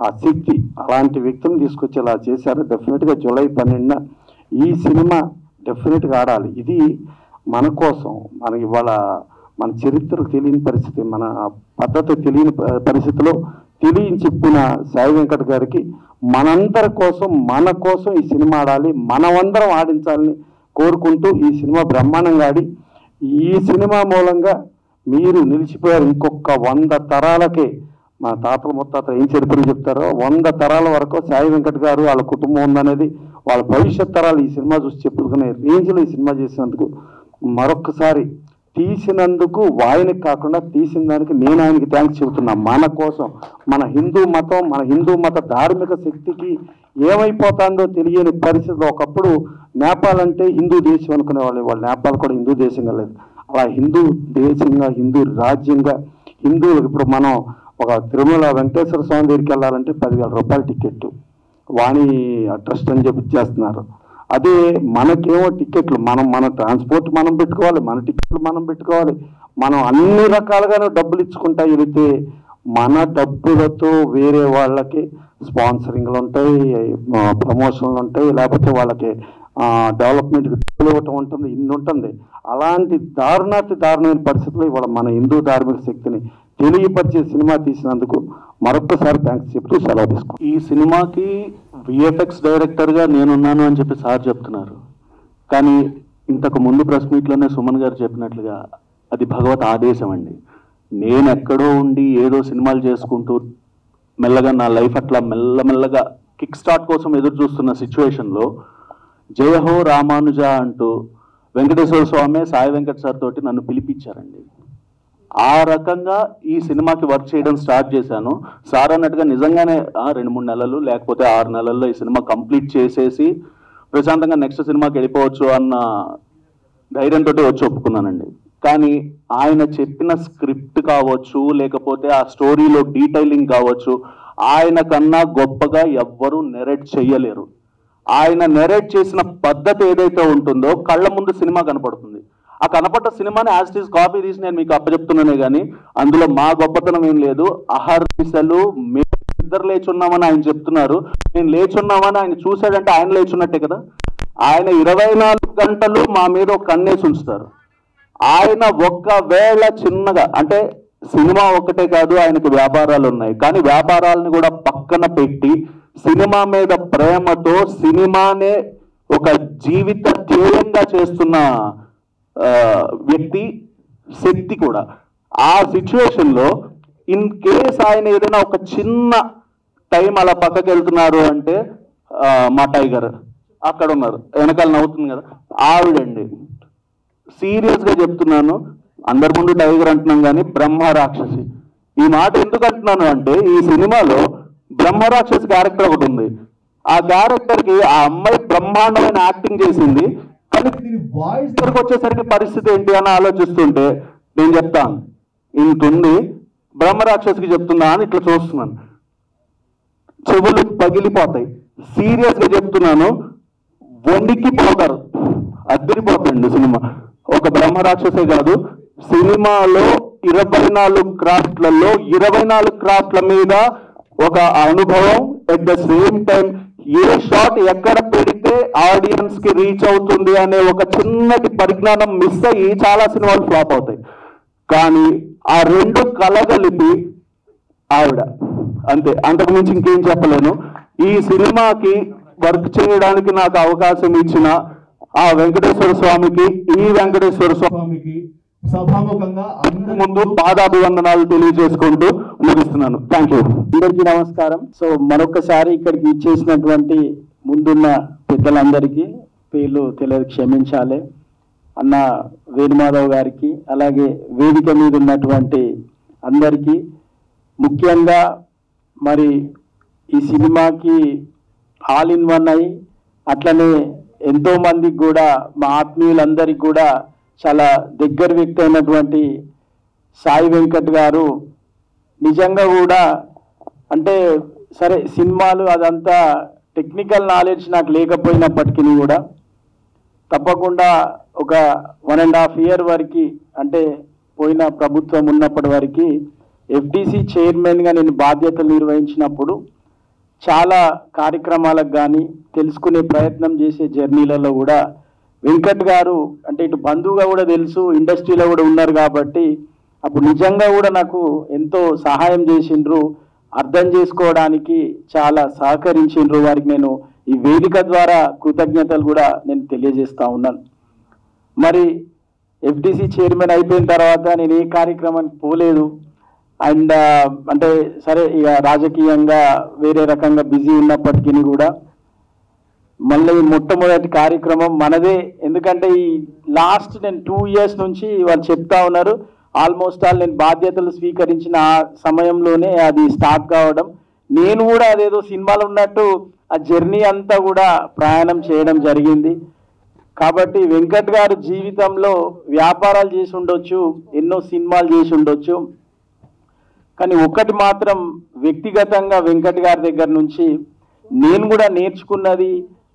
ఆ శక్తి అలాంటి వ్యక్తులను తీసుకొచ్చేలా చేశారు. డెఫినెట్గా జూలై 12న ఈ సినిమా డెఫినెట్గా ఆడాలి. ఇది మన కోసం మన ఇవాళ మన చరిత్ర తెలియని పరిస్థితి, మన పద్ధతి తెలియని పరిస్థితిలో తెలియని చెప్పిన సాయి వెంకట గారికి మనందరి కోసం మన కోసం ఈ సినిమా ఆడాలి, మనమందరం ఆడించాలని కోరుకుంటూ ఈ సినిమా బ్రహ్మాండంగా ఆడి ఈ సినిమా మూలంగా మీరు నిలిచిపోయారు. ఇంకొక 100 తరాలకే మా తాతల ముత్తాతలు ఏం చరిత్రలు చెప్తారో 100 తరాల వరకు సాయి వెంకట గారు వాళ్ళ కుటుంబం ఉందనేది వాళ్ళ భవిష్యత్ తరాలు ఈ సినిమా చూసి చెప్పుకునే రేంజ్లో ఈ సినిమా చేసినందుకు మరొకసారి తీసినందుకు ఆయనకి కాకుండా తీసిన దానికి నేను ఆయనకి థ్యాంక్స్ చెబుతున్నా. మన కోసం మన హిందూ మతం మన హిందూ మత ధార్మిక శక్తికి ఏమైపోతుందో తెలియని పరిస్థితిలో ఒకప్పుడు నేపాల్ అంటే హిందూ దేశం అనుకునే వాళ్ళు నేపాల్ కూడా హిందూ దేశంగా లేదు. అలా హిందూ దేశంగా హిందూ రాజ్యంగా హిందువులకు ఇప్పుడు మనం ఒక తిరుమల వెంకటేశ్వర స్వామి దగ్గరికి వెళ్ళాలంటే 10,000 రూపాయల టికెట్ వాణి ట్రస్ట్ అని చెప్పి ఇచ్చేస్తున్నారు. అదే మనకేమో టికెట్లు మన ట్రాన్స్పోర్ట్ మనం పెట్టుకోవాలి, మన టికెట్లు మనం పెట్టుకోవాలి, మనం అన్ని రకాలుగానే డబ్బులు ఇచ్చుకుంటా వెళితే మన డబ్బులతో వేరే వాళ్ళకి స్పాన్సరింగ్లు ఉంటాయి, ప్రమోషన్లు ఉంటాయి, లేకపోతే వాళ్ళకి డెవలప్మెంట్కి డబ్బులు ఇవ్వటం ఉంటుంది, ఇన్ని ఉంటుంది. అలాంటి దారుణమైన పరిస్థితుల్లో ఇవాళ మన హిందూ ధార్మిక శక్తిని తెలియపరిచే సినిమా తీసినందుకు మరొకసారి థ్యాంక్స్ చెప్తూ సెలవు తీసుకో. ఈ సినిమాకి విఎఫ్ఎక్స్ డైరెక్టర్గా నేనున్నాను అని చెప్పి సార్ చెప్తున్నారు, కానీ ఇంతకు ముందు ప్రెస్ మీట్లోనే సుమన్ గారు చెప్పినట్లుగా అది భగవత్ ఆదేశం అండి. నేను ఎక్కడో ఉండి ఏదో సినిమాలు చేసుకుంటూ మెల్లగా నా లైఫ్ అట్లా మెల్లమెల్లగా కిక్ స్టార్ట్ కోసం ఎదురు చూస్తున్న సిచ్యువేషన్లో జయహో రామానుజ అంటూ వెంకటేశ్వర స్వామి సాయి వెంకట సార్ తోటి నన్ను పిలిపించారండి. ఆ రకంగా ఈ సినిమాకి వర్క్ చేయడం స్టార్ట్ చేశాను. సార్ అన్నట్టుగా నిజంగానే 2-3 నెలలు లేకపోతే 6 నెలల్లో ఈ సినిమా కంప్లీట్ చేసేసి ప్రశాంతంగా నెక్స్ట్ సినిమాకి వెళ్ళిపోవచ్చు అన్న ధైర్యంతో వచ్చి ఒప్పుకున్నానండి. కానీ ఆయన చెప్పిన స్క్రిప్ట్ కావచ్చు, లేకపోతే ఆ స్టోరీలో డీటెయిలింగ్ కావచ్చు, ఆయన కన్నా గొప్పగా ఎవ్వరూ నెరేట్ చెయ్యలేరు. ఆయన నెరేట్ చేసిన పద్ధతి ఏదైతే ఉంటుందో కళ్ళ ముందు సినిమా కనపడుతుంది. ఆ కనపడ్డ సినిమాని యాజ్ ఇట్ ఈస్ కాపీ తీసి నేను మీకు అప్పచెప్తున్నానే కానీ అందులో మా గొప్పతనం ఏం లేదు. అహర్నిశలు మేము ఇద్దరు లేచున్నామని ఆయన చెప్తున్నారు. నేను లేచున్నామని ఆయన చూశాడంటే ఆయన లేచున్నట్టే కదా. ఆయన 24 గంటలు మా మీద ఒక కన్నేసి ఉంచుతారు. ఆయన ఒక్కవేళ చిన్నగా అంటే సినిమా ఒక్కటే కాదు, ఆయనకు వ్యాపారాలు ఉన్నాయి. కానీ వ్యాపారాలను కూడా పక్కన పెట్టి సినిమా మీద ప్రేమతో సినిమానే ఒక జీవిత ధ్యేయంగా చేస్తున్న వ్యక్తి, శక్తి కూడా. ఆ సిచ్యువేషన్లో ఇన్ కేస్ ఆయన ఏదైనా ఒక చిన్న టైం అలా పక్కకి వెళ్తున్నారు అంటే మా టైగర్ అక్కడ ఉన్నారు, వెనకాల నవ్వుతుంది కదా, ఆవిడండి. సీరియస్గా చెప్తున్నాను, అందరి ముందు టైగర్ అంటున్నాం కానీ బ్రహ్మ రాక్షసి. ఈ మాట ఎందుకు అంటున్నాను అంటే ఈ సినిమాలో బ్రహ్మ రాక్షసి క్యారెక్టర్ ఒకటి ఉంది. ఆ క్యారెక్టర్కి ఆ అమ్మాయి బ్రహ్మాండమైన యాక్టింగ్ చేసింది. కానీ వాయిస్ దగ్గరకు వచ్చేసరికి పరిస్థితి ఏంటి అని ఆలోచిస్తుంటే నేను చెప్తాను, ఇంతుంది బ్రహ్మ రాక్షసికి చెప్తుందా అని ఇట్లా చూస్తున్నాను, చెవులు పగిలిపోతాయి. సీరియస్గా చెప్తున్నాను, వణికిపోతారు, అద్దరిపోతుంది సినిమా. ఒక బ్రహ్మ రాక్షసే కాదు, సినిమాలో 24 క్రాఫ్ట్లలో 24 క్రాఫ్ట్ల మీద ఒక అనుభవం. At the same time A shot ఎక్కడ పెడితే ఆడియన్స్ కి రీచ్ అవుతుంది అనే ఒక చిన్నటి పరిజ్ఞానం మిస్ అయ్యి చాలా సినిమాలు ఫ్లాప్ అవుతాయి. కానీ ఆ రెండు కలగలిపి ఆవిడ అంతే, అంతకు మించి ఇంకేం చెప్పలేను. ఈ సినిమాకి వర్క్ చేయడానికి నాకు అవకాశం ఇచ్చిన ఆ వెంకటేశ్వర స్వామికి, ఈ వెంకటేశ్వర స్వామికి సభాముఖంగా ముందు పాదాభివందనాలు తెలియజేసుకుంటూ ముగిస్తున్నాను. Thank you. అందరికీ నమస్కారం. సో మరొకసారి ఇక్కడికి ఇచ్చేసినటువంటి ముందున్న పెద్దలందరికీ పేర్లు తెలియదు, క్షమించాలి. అన్న వేణుమాధవ్ గారికి, అలాగే వేదిక మీద ఉన్నటువంటి అందరికీ, ముఖ్యంగా మరి ఈ సినిమాకి ఆల్ ఇన్ వన్ అయి అట్లనే ఎంతో మందికి కూడా మా ఆత్మీయులందరికీ కూడా చాలా దగ్గర వ్యక్తి అయినటువంటి సాయి వెంకట్ గారు నిజంగా కూడా అంటే సరే సినిమాలు అదంతా టెక్నికల్ నాలెడ్జ్ నాకు లేకపోయినప్పటికీ కూడా తప్పకుండా ఒక 1.5 year వరకు అంటే పోయిన ప్రభుత్వం ఉన్నప్పటి వరకు ఎఫ్డిసి చైర్మన్గా నేను బాధ్యతలు నిర్వహించినప్పుడు చాలా కార్యక్రమాలకు కానీ తెలుసుకునే ప్రయత్నం చేసే జర్నీలలో కూడా వెంకట్ గారు అంటే ఇటు బంధువుగా కూడా తెలుసు, ఇండస్ట్రీలో కూడా ఉన్నారు కాబట్టి అప్పుడు నిజంగా కూడా నాకు ఎంతో సహాయం చేసిండ్రు, అర్థం చేసుకోవడానికి చాలా సహకరించిండ్రు. వారికి నేను ఈ వేదిక ద్వారా కృతజ్ఞతలు కూడా నేను తెలియజేస్తా ఉన్నాను. మరి ఎఫ్డిసి చైర్మన్ అయిపోయిన తర్వాత నేను ఏ కార్యక్రమానికి పోలేదు. అండ్ అంటే సరే ఇక రాజకీయంగా వేరే రకంగా బిజీ ఉన్నప్పటికీ కూడా మళ్ళీ మొట్టమొదటి కార్యక్రమం మనదే. ఎందుకంటే ఈ లాస్ట్ నేను 2 years నుంచి వాళ్ళు చెప్తా ఉన్నారు, ఆల్మోస్ట్ ఆల్ నేను బాధ్యతలు స్వీకరించిన ఆ సమయంలోనే అది స్టార్ట్ కావడం. నేను కూడా అదేదో సినిమాలు ఉన్నట్టు ఆ జర్నీ అంతా కూడా ప్రయాణం చేయడం జరిగింది. కాబట్టి వెంకట్ గారు జీవితంలో వ్యాపారాలు చేసి ఉండొచ్చు, ఎన్నో సినిమాలు చేసి ఉండొచ్చు, కానీ ఒకటి మాత్రం వ్యక్తిగతంగా వెంకట్ గారి దగ్గర నుంచి నేను కూడా నేర్చుకున్నది,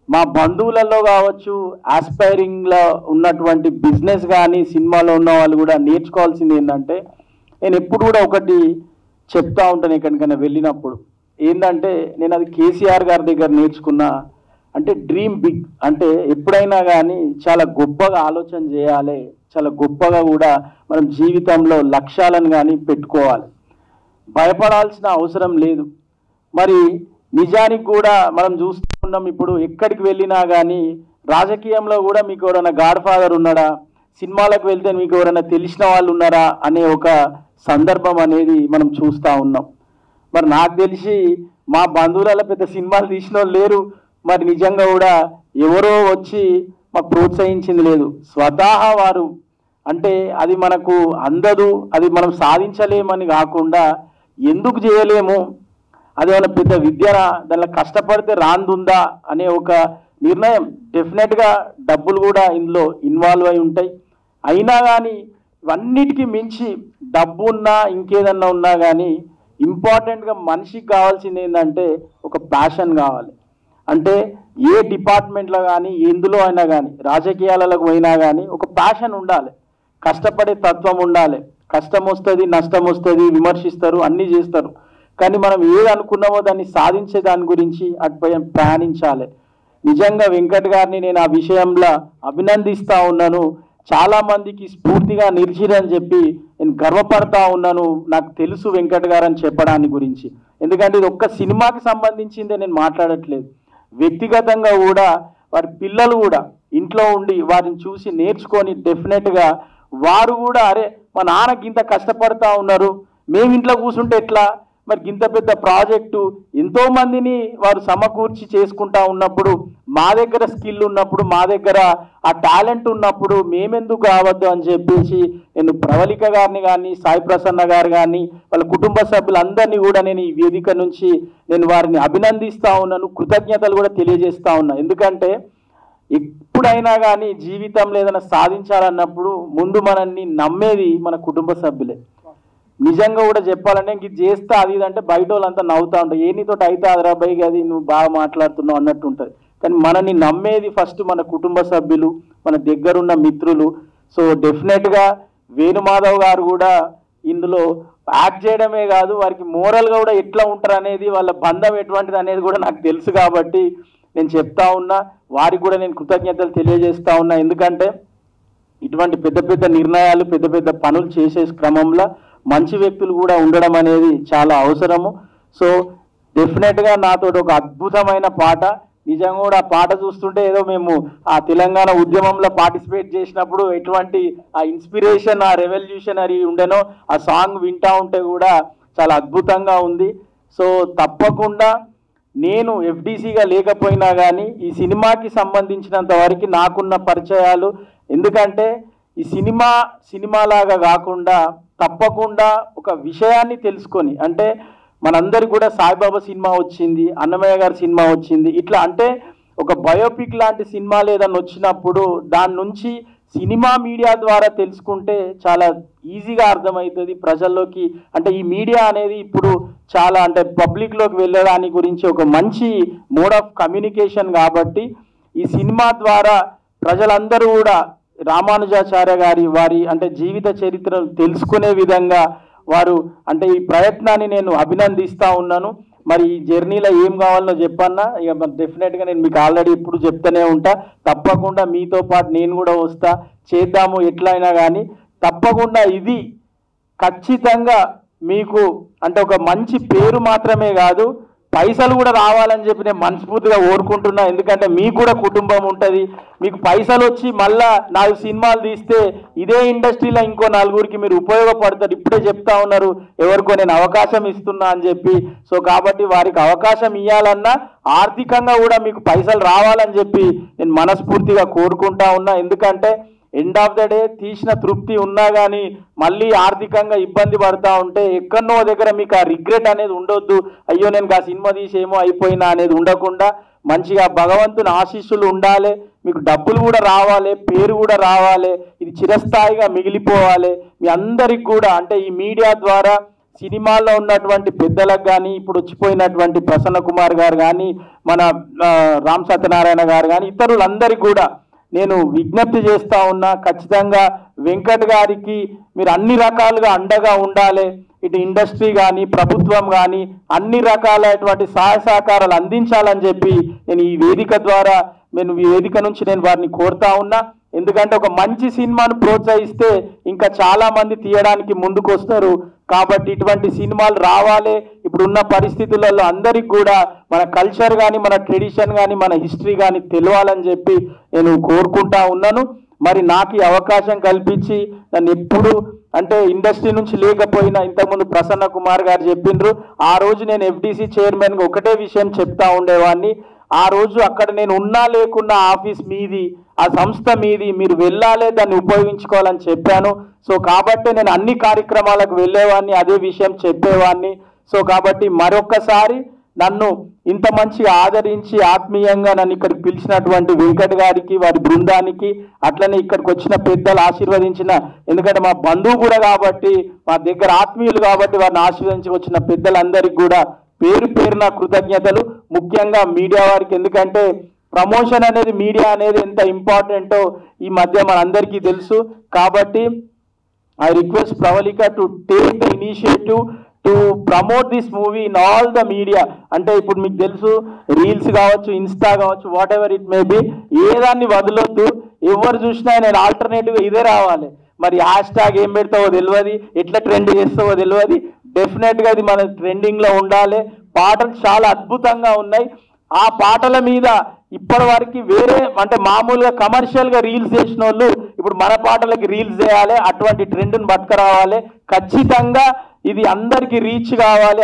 మా బంధువులలో కావచ్చు, ఆస్పైరింగ్లో ఉన్నటువంటి బిజినెస్ కానీ సినిమాలో ఉన్న వాళ్ళు కూడా నేర్చుకోవాల్సింది ఏంటంటే, నేను ఎప్పుడు కూడా ఒకటి చెప్తా ఉంటాను ఎక్కడికైనా వెళ్ళినప్పుడు, ఏంటంటే నేను అది కేసీఆర్ గారి దగ్గర నేర్చుకున్నా. అంటే డ్రీమ్ బిగ్, అంటే ఎప్పుడైనా కానీ చాలా గొప్పగా ఆలోచన చేయాలి, చాలా గొప్పగా కూడా మనం జీవితంలో లక్ష్యాలను కానీ పెట్టుకోవాలి, భయపడాల్సిన అవసరం లేదు. మరి నిజానికి కూడా మనం చూస్తూ ఉన్నాం, ఇప్పుడు ఎక్కడికి వెళ్ళినా కానీ రాజకీయంలో కూడా మీకు ఎవరైనా గాడ్ ఫాదర్ ఉన్నాడా, సినిమాలకు వెళ్తే మీకు ఎవరైనా తెలిసిన వాళ్ళు ఉన్నారా అనే ఒక సందర్భం అనేది మనం చూస్తూ ఉన్నాం. మరి నాకు తెలిసి మా బంధువులలో పెద్ద సినిమాలు తీసిన వాళ్ళు లేరు. మరి నిజంగా కూడా ఎవరో వచ్చి మాకు ప్రోత్సహించింది లేదు, స్వతహా వారు అంటే అది మనకు అందదు, అది మనం సాధించలేమని కాకుండా ఎందుకు చేయలేము, అదేమైనా పెద్ద విద్యనా, దానిలో కష్టపడితే రాందుందా అనే ఒక నిర్ణయం. డెఫినెట్గా డబ్బులు కూడా ఇందులో ఇన్వాల్వ్ అయి ఉంటాయి. అయినా కానీ ఇవన్నిటికీ మించి డబ్బు ఉన్నా ఇంకేదన్నా ఉన్నా కానీ ఇంపార్టెంట్గా మనిషికి కావాల్సింది ఏంటంటే ఒక ప్యాషన్ కావాలి. అంటే ఏ డిపార్ట్మెంట్లో కానీ ఎందులో అయినా కానీ రాజకీయాలకు పోయినా కానీ ఒక ప్యాషన్ ఉండాలి, కష్టపడే తత్వం ఉండాలి. కష్టం వస్తుంది, నష్టం వస్తుంది, విమర్శిస్తారు, అన్నీ చేస్తారు. కానీ మనం ఏది అనుకున్నామో దాన్ని సాధించే దాని గురించి అటుపై ప్రయాణించాలి. నిజంగా వెంకట్ గారిని నేను ఆ విషయంలో అభినందిస్తూ ఉన్నాను. చాలామందికి స్ఫూర్తిగా నిలిచిరని చెప్పి నేను గర్వపడతా ఉన్నాను. నాకు తెలుసు వెంకట్ గారు అని చెప్పడాన్ని గురించి. ఎందుకంటే ఇది ఒక్క సినిమాకి సంబంధించిందే నేను మాట్లాడట్లేదు. వ్యక్తిగతంగా కూడా వారి పిల్లలు కూడా ఇంట్లో ఉండి వారిని చూసి నేర్చుకొని డెఫినెట్గా వారు కూడా అరే మా నాన్నకి ఇంత కష్టపడతా ఉన్నారు, మేము ఇంట్లో కూర్చుంటే ఎట్లా, మరి ఇంత పెద్ద ప్రాజెక్టు ఎంతోమందిని వారు సమకూర్చి చేసుకుంటా ఉన్నప్పుడు, మా దగ్గర స్కిల్ ఉన్నప్పుడు, మా దగ్గర ఆ టాలెంట్ ఉన్నప్పుడు మేమెందుకు కావద్దు అని చెప్పేసి నేను ప్రవళిక గారిని కానీ, సాయి ప్రసన్న గారు కానీ, వాళ్ళ కుటుంబ సభ్యులందరినీ కూడా నేను ఈ వేదిక నుంచి నేను వారిని అభినందిస్తూ ఉన్నాను, కృతజ్ఞతలు కూడా తెలియజేస్తూ ఉన్నా. ఎందుకంటే ఎప్పుడైనా కానీ జీవితంలో ఏదైనా సాధించాలన్నప్పుడు ముందు మనల్ని నమ్మేది మన కుటుంబ సభ్యులే. నిజంగా కూడా చెప్పాలంటే ఇంక ఇది చేస్తా అది ఇదంటే బయట వాళ్ళంతా నవ్వుతూ ఉంటారు, ఏ నీతో అయితే అదరాబాయి అది నువ్వు బాగా మాట్లాడుతున్నావు అన్నట్టు ఉంటుంది. కానీ మనని నమ్మేది ఫస్ట్ మన కుటుంబ సభ్యులు, మన దగ్గరున్న మిత్రులు. సో డెఫినెట్గా వేణుమాధవ్ గారు కూడా ఇందులో యాక్ట్ చేయడమే కాదు, వారికి మోరల్గా కూడా ఎట్లా ఉంటారు అనేది, వాళ్ళ బంధం ఎటువంటిది అనేది కూడా నాకు తెలుసు. కాబట్టి నేను చెప్తా ఉన్నా, వారికి కూడా నేను కృతజ్ఞతలు తెలియజేస్తా ఉన్నా. ఎందుకంటే ఇటువంటి పెద్ద పెద్ద నిర్ణయాలు, పెద్ద పెద్ద పనులు చేసే క్రమంలో మంచి వ్యక్తులు కూడా ఉండడం అనేది చాలా అవసరము. సో డెఫినెట్గా నాతో ఒక అద్భుతమైన పాట, నిజంగా కూడా ఆ పాట చూస్తుంటే ఏదో మేము ఆ తెలంగాణ ఉద్యమంలో పార్టిసిపేట్ చేసినప్పుడు ఎటువంటి ఆ ఇన్స్పిరేషన్, ఆ రెవల్యూషనరీ ఉండేనో ఆ సాంగ్ వింటా ఉంటే కూడా చాలా అద్భుతంగా ఉంది. సో తప్పకుండా నేను ఎఫ్డీసీగా లేకపోయినా కానీ ఈ సినిమాకి సంబంధించినంత వరకు నాకున్న పరిచయాలు, ఎందుకంటే ఈ సినిమాలాగా కాకుండా తప్పకుండా ఒక విషయాన్ని తెలుసుకొని, అంటే మనందరికి కూడా సాయిబాబా సినిమా వచ్చింది, అన్నమయ్య గారి సినిమా వచ్చింది, ఇట్లా అంటే ఒక బయోపిక్ లాంటి సినిమాలు ఏదన్నా వచ్చినప్పుడు దాని నుంచి సినిమా మీడియా ద్వారా తెలుసుకుంటే చాలా ఈజీగా అర్థమవుతుంది ప్రజల్లోకి. అంటే ఈ మీడియా అనేది ఇప్పుడు చాలా అంటే పబ్లిక్లోకి వెళ్ళడానికి గురించి ఒక మంచి మోడ్ ఆఫ్ కమ్యూనికేషన్. కాబట్టి ఈ సినిమా ద్వారా ప్రజలందరూ కూడా రామానుజాచార్య గారి వారి అంటే జీవిత చరిత్రను తెలుసుకునే విధంగా వారు అంటే ఈ ప్రయత్నాన్ని నేను అభినందిస్తూ ఉన్నాను. మరి ఈ జర్నీలో ఏం కావాలనో చెప్పన్నా, ఇక డెఫినెట్గా నేను మీకు ఆల్రెడీ ఇప్పుడు చెప్తూనే ఉంటా. తప్పకుండా మీతో పాటు నేను కూడా వస్తా, చేద్దాము ఎట్లయినా కానీ. తప్పకుండా ఇది ఖచ్చితంగా మీకు అంటే ఒక మంచి పేరు మాత్రమే కాదు, పైసలు కూడా రావాలని చెప్పి నేను మనస్ఫూర్తిగా కోరుకుంటున్నా. ఎందుకంటే మీకు కూడా కుటుంబం ఉంటుంది, మీకు పైసలు వచ్చి మళ్ళా 4 సినిమాలు తీస్తే ఇదే ఇండస్ట్రీలో ఇంకో 4గురికి మీరు ఉపయోగపడతారు. ఇప్పుడే చెప్తా ఉన్నారు ఎవరికో నేను అవకాశం ఇస్తున్నా అని చెప్పి. సో కాబట్టి వారికి అవకాశం ఇవ్వాలన్నా ఆర్థికంగా కూడా మీకు పైసలు రావాలని చెప్పి నేను మనస్ఫూర్తిగా కోరుకుంటా ఉన్నా. ఎందుకంటే ఎండ్ ఆఫ్ ద డే తీసిన తృప్తి ఉన్నా కానీ మళ్ళీ ఆర్థికంగా ఇబ్బంది పడతా ఉంటే ఎక్కడనో దగ్గర మీకు ఆ రిగ్రెట్ అనేది ఉండొద్దు, అయ్యో నేను ఆ సినిమా తీసేమో అయిపోయినా అనేది ఉండకుండా మంచిగా భగవంతుని ఆశీస్సులు ఉండాలి, మీకు డబ్బులు కూడా రావాలి, పేరు కూడా రావాలి, ఇది చిరస్థాయిగా మిగిలిపోవాలి. మీ అందరికి కూడా అంటే ఈ మీడియా ద్వారా సినిమాల్లో ఉన్నటువంటి పెద్దలకు కానీ, ఇప్పుడు వచ్చిపోయినటువంటి ప్రసన్న కుమార్ గారు కానీ, మన రామ్ సత్యనారాయణ గారు కానీ, ఇతరులందరికీ కూడా నేను విజ్ఞప్తి చేస్తా ఉన్నా, ఖచ్చితంగా వెంకట్ గారికి మీరు అన్ని రకాలుగా అండగా ఉండాలి. ఇటు ఇండస్ట్రీ కానీ ప్రభుత్వం కానీ అన్ని రకాలైనటువంటి సహాయ సహకారాలు అందించాలని చెప్పి నేను ఈ వేదిక ద్వారా ఈ వేదిక నుంచి నేను వారిని కోరుతా ఉన్నా. ఎందుకంటే ఒక మంచి సినిమాను ప్రోత్సహిస్తే ఇంకా చాలా మంది తీయడానికి ముందుకు వస్తారు. కాబట్టి ఇటువంటి సినిమాలు రావాలి. ఇప్పుడున్న పరిస్థితులలో అందరికి కూడా మన కల్చర్ కానీ, మన ట్రెడిషన్ కానీ, మన హిస్టరీ కానీ తెలియాలని చెప్పి నేను కోరుకుంటా ఉన్నాను. మరి నాకు ఈ అవకాశం కల్పించి నన్ను ఎప్పుడు అంటే ఇండస్ట్రీ నుంచి లేకపోయినా, ఇంతకుముందు ప్రసన్న కుమార్ గారు చెప్పిండ్రు, ఆ రోజు నేను ఎఫ్డీసీ చైర్మన్గా ఒకటే విషయం చెప్తా ఉండేవాడిని, ఆ రోజు అక్కడ నేను ఉన్నా లేకున్నా ఆఫీస్ మీది, ఆ సంస్థ మీది, మీరు వెళ్ళాలి, దాన్ని ఉపయోగించుకోవాలని చెప్పాను. సో కాబట్టి నేను అన్ని కార్యక్రమాలకు వెళ్ళేవాడిని, అదే విషయం చెప్పేవాడిని. సో కాబట్టి మరొక్కసారి నన్ను ఇంత మంచిగా ఆదరించి ఆత్మీయంగా నన్ను ఇక్కడికి పిలిచినటువంటి వెంకట్ గారికి, వారి బృందానికి, అట్లనే ఇక్కడికి వచ్చిన పెద్దలు ఆశీర్వదించిన, ఎందుకంటే మా బంధువు కూడా కాబట్టి, మా దగ్గర ఆత్మీయులు కాబట్టి వారిని ఆశీర్వదించి వచ్చిన పెద్దలందరికీ కూడా పేరు పేరున కృతజ్ఞతలు. ముఖ్యంగా మీడియా వారికి, ఎందుకంటే ప్రమోషన్ అనేది, మీడియా అనేది ఎంత ఇంపార్టెంటో ఈ మధ్య మనందరికీ తెలుసు. కాబట్టి I request Pravalika to take the initiative to promote this movie in all the media. అంటే ఇప్పుడు మీకు తెలుసు, రీల్స్ కావచ్చు, ఇన్స్టా కావచ్చు, whatever it may be, ఏదాన్ని వదలొద్దు. ఎవరు చూసినా నేను ఆల్టర్నేటివ్ ఇదే రావాలి. మరి హ్యాష్ ట్యాగ్ ఏం పెడతావో తెలియదు, ఎట్లా ట్రెండ్ చేస్తావో తెలియదు. డెఫినెట్గా అది మన ట్రెండింగ్లో ఉండాలి. పాటలు చాలా అద్భుతంగా ఉన్నాయి. ఆ పాటల మీద ఇప్పటి వరకు వేరే, అంటే మామూలుగా కమర్షియల్గా రీల్స్ చేసిన వాళ్ళు ఇప్పుడు మన పాటలకి రీల్స్ చేయాలి. అటువంటి ట్రెండ్ని పట్టుకురావాలి. ఖచ్చితంగా ఇది అందరికీ రీచ్ కావాలి.